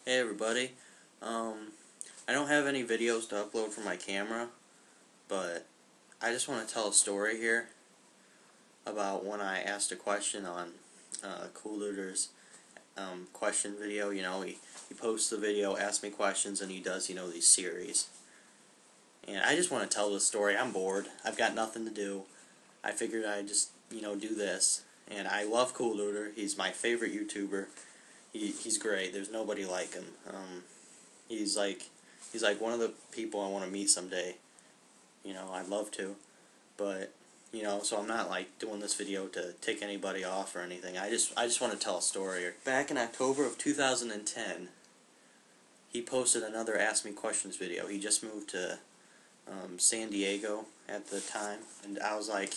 Hey everybody, I don't have any videos to upload from my camera, but I just want to tell a story here about when I asked a question on Coolduder's question video. You know, he posts the video, asks me questions, and he does, these series. And I just want to tell this story. I'm bored. I've got nothing to do. I figured I'd just, do this. And I love Coolduder. He's my favorite YouTuber. He's great. There's nobody like him. He's like one of the people I want to meet someday. I'd love to, but so I'm not like doing this video to tick anybody off or anything. I just want to tell a story. Back in October of 2010, he posted another Ask Me Questions video. He just moved to San Diego at the time, and I was like,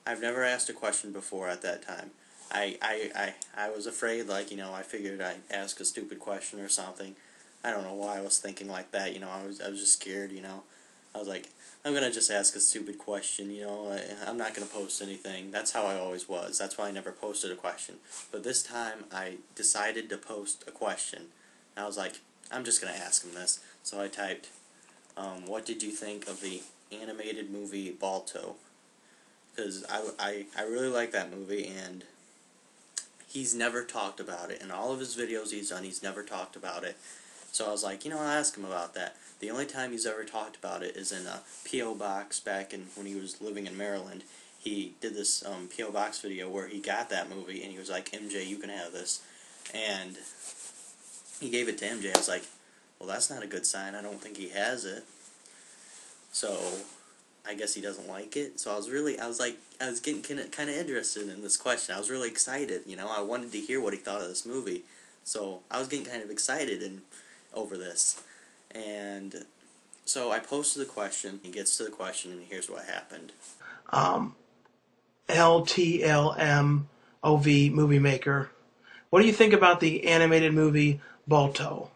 I've never asked a question before at that time. I was afraid, I figured I'd ask a stupid question or something. I don't know why I was thinking like that, I was just scared, I was like, I'm gonna just ask a stupid question, I'm not gonna post anything. That's how I always was. That's why I never posted a question. But this time, I decided to post a question. And I was like, I'm just gonna ask him this. So I typed, what did you think of the animated movie Balto? Because I really like that movie, and he's never talked about it. In all of his videos he's done, he's never talked about it. So I was like, I'll ask him about that. The only time he's ever talked about it is in a P.O. Box back when he was living in Maryland. He did this P.O. Box video where he got that movie, and he was like, MJ, you can have this. And he gave it to MJ. I was like, well, that's not a good sign. I don't think he has it. So I guess he doesn't like it. So I was getting kind of interested in this question. I was really excited, I wanted to hear what he thought of this movie. So I was getting kind of excited over this. And so I posted the question. He gets to the question, and here's what happened. ltlmoviemaker. What do you think about the animated movie Balto?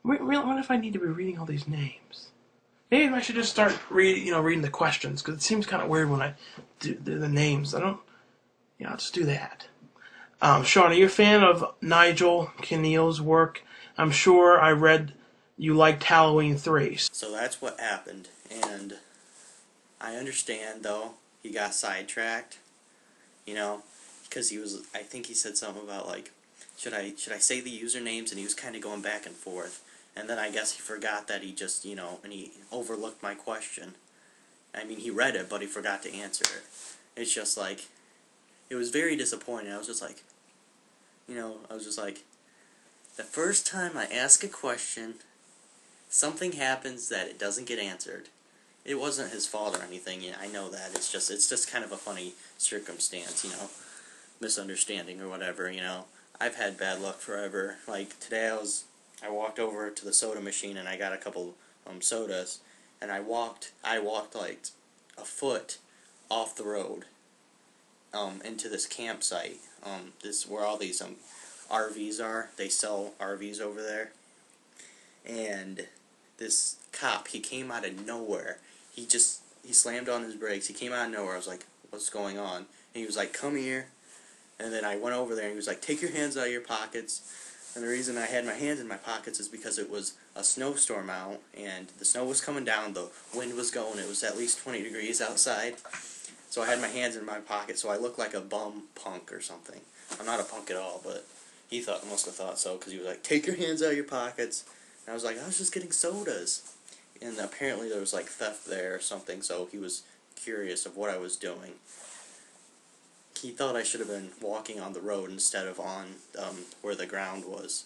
What if I need to be reading all these names? Maybe I should just start reading the questions, because it seems kind of weird when I do the names. I'll just do that. Sean, are you a fan of Nigel Keneal's work? I'm sure I read you liked Halloween 3. So that's what happened, and I understand, though, he got sidetracked, because I think he said something about, should I say the usernames, and he was kind of going back and forth. And then I guess he forgot that he just, and he overlooked my question. I mean, he read it, but he forgot to answer it. It's just it was very disappointing. I was just like, the first time I ask a question, something happens that it doesn't get answered. It wasn't his fault or anything, I know that. It's just kind of a funny circumstance, misunderstanding or whatever, I've had bad luck forever. Like, today I walked over to the soda machine and I got a couple sodas, and I walked like a foot off the road into this campsite. This where all these RVs are. They sell RVs over there. And this cop, he came out of nowhere. He slammed on his brakes. He came out of nowhere. I was like, what's going on? And he was like, come here. And then I went over there and he was like, take your hands out of your pockets. And the reason I had my hands in my pockets is because it was a snowstorm out, and the snow was coming down, the wind was going, it was at least 20 degrees outside. So I had my hands in my pocket, so I looked like a bum punk or something. I'm not a punk at all, but he must have thought so, because he was like, take your hands out of your pockets. And I was like, I was just getting sodas. And apparently there was theft there or something, so he was curious of what I was doing. He thought I should have been walking on the road instead of on where the ground was.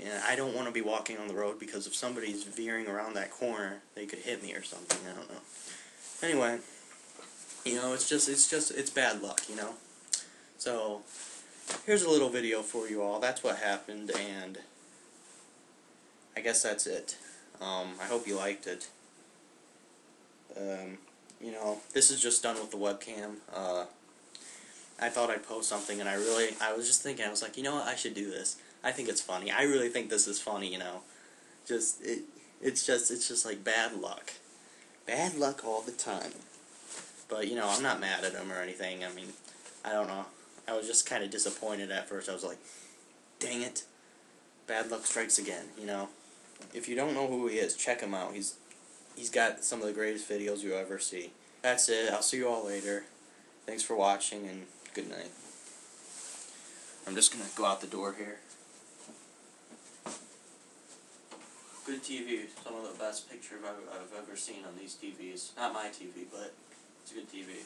And I don't want to be walking on the road, because if somebody's veering around that corner, they could hit me or something. I don't know. Anyway, it's bad luck, So here's a little video for you all. That's what happened, and I guess that's it. I hope you liked it. This is just done with the webcam. I thought I'd post something, and I was just thinking, I was like, what, I should do this. I think it's funny. I really think this is funny, It's just like bad luck. Bad luck all the time. But, I'm not mad at him or anything. I mean, I don't know. I was just kind of disappointed at first. I was like, dang it. Bad luck strikes again, you know. If you don't know who he is, check him out. He's got some of the greatest videos you'll ever see. That's it. I'll see you all later. Thanks for watching, and good night. I'm just going to go out the door here. Good TV. Some of the best picture I've ever seen on these TVs. Not my TV, but it's a good TV.